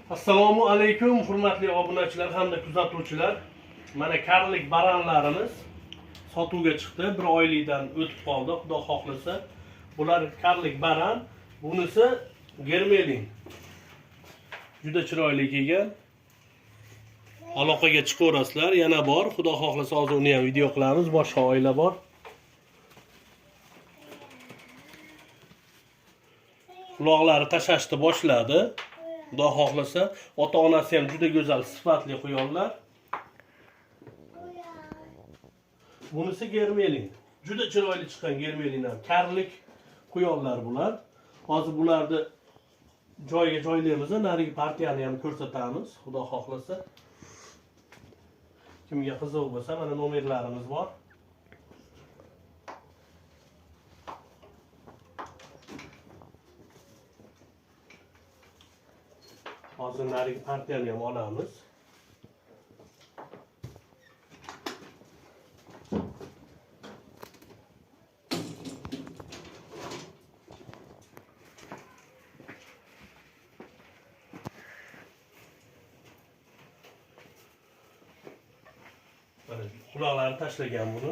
Assalomu alaykum hurmatli obunachilar hamda kuzatuvchilar. Mana karlik baranlarimiz sotuvga chiqdi. 1 oylikdan o'tib qoldi, xudo xohlasa. Bular karlik baran, bunisi germelin. Juda chiroyli kelgan. Aloqaga chiqaverasizlar, yana bor. Xudo xohlasa hozir uni ham video qilamiz. Boshqa oila bor. Quloqlari tashashni boshladi. Xudo xohlasa, ota-onasi ham juda go'zal, sifatli quyonlar. Bunisi germelin. Juda chiroyli chiqqan germelin ham. Karlik quyonlar bular. Hozir bularni joyiga joylaymiz, narigi partiyani ham ko'rsatamiz, xudo xohlasa. Kimga qiziq bo'lsa, mana nomerlarimiz bor. Hozir narigi partiyani ham olamiz. Quloqlari tashlagan buni.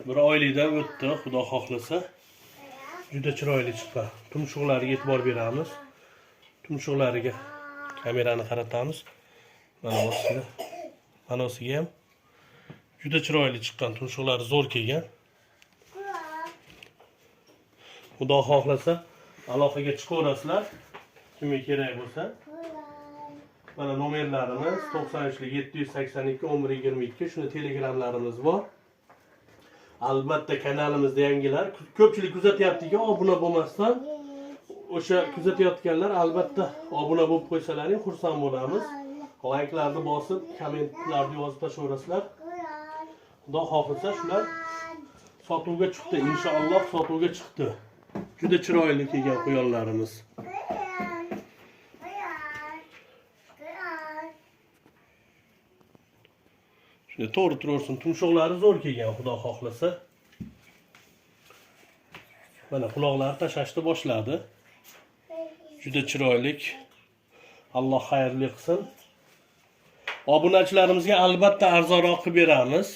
1 oylikdan o'tdi, xudo xohlasa. Juda chiroyli chiqqan. Tumshuqlariga e'tibor beramiz. Tumshuqlariga kamerani qaratamiz. Mana osiga. Mana osiga ham juda chiroyli chiqqan, tumshuqlari zo'r kelgan. Xudo xohlasa aloqaga chiqaverasizlar. Kimga kerak bo'lsa. Mana nomerlarimiz 93 782 1122. Shuni telegramlarimiz bor. Albatta kanalimizda yangilar. Ko'pchilik kuzatyapti-ku, obuna bo'lmasdan. O'sha kuzatayotganlar albatta obuna bo'lib qo'ysalaring xursand bo'lamiz. Like'larni bosib, kommentlarni yozib tashlaverasizlar. Xudo xohlasa shular sotuvga chiqdi. Inshaalloh sotuvga chiqdi. Juda chiroyli kelgan quyonlarimiz. Shuni to'g'ri tursin, tumshuqlari zo'r kelgan, xudo xohlasa. Mana quloqlari tashashni boshladi. Juda chiroyli. Alloh xayrli qilsin. Obunachilarimizga albatta arzonroq qilib beramiz.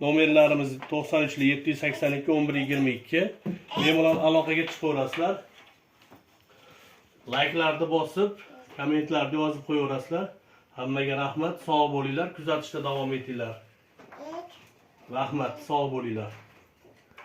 Nomerlarimiz 93 782 1122. Bemalol aloqaga chiqaverasizlar. Like'larni bosib, kommentlarni yozib qo'yaverasizlar. Hammaga rahmat, sog' bo'linglar, kuzatishda davom etinglar. Rahmat, sog' bo'linglar.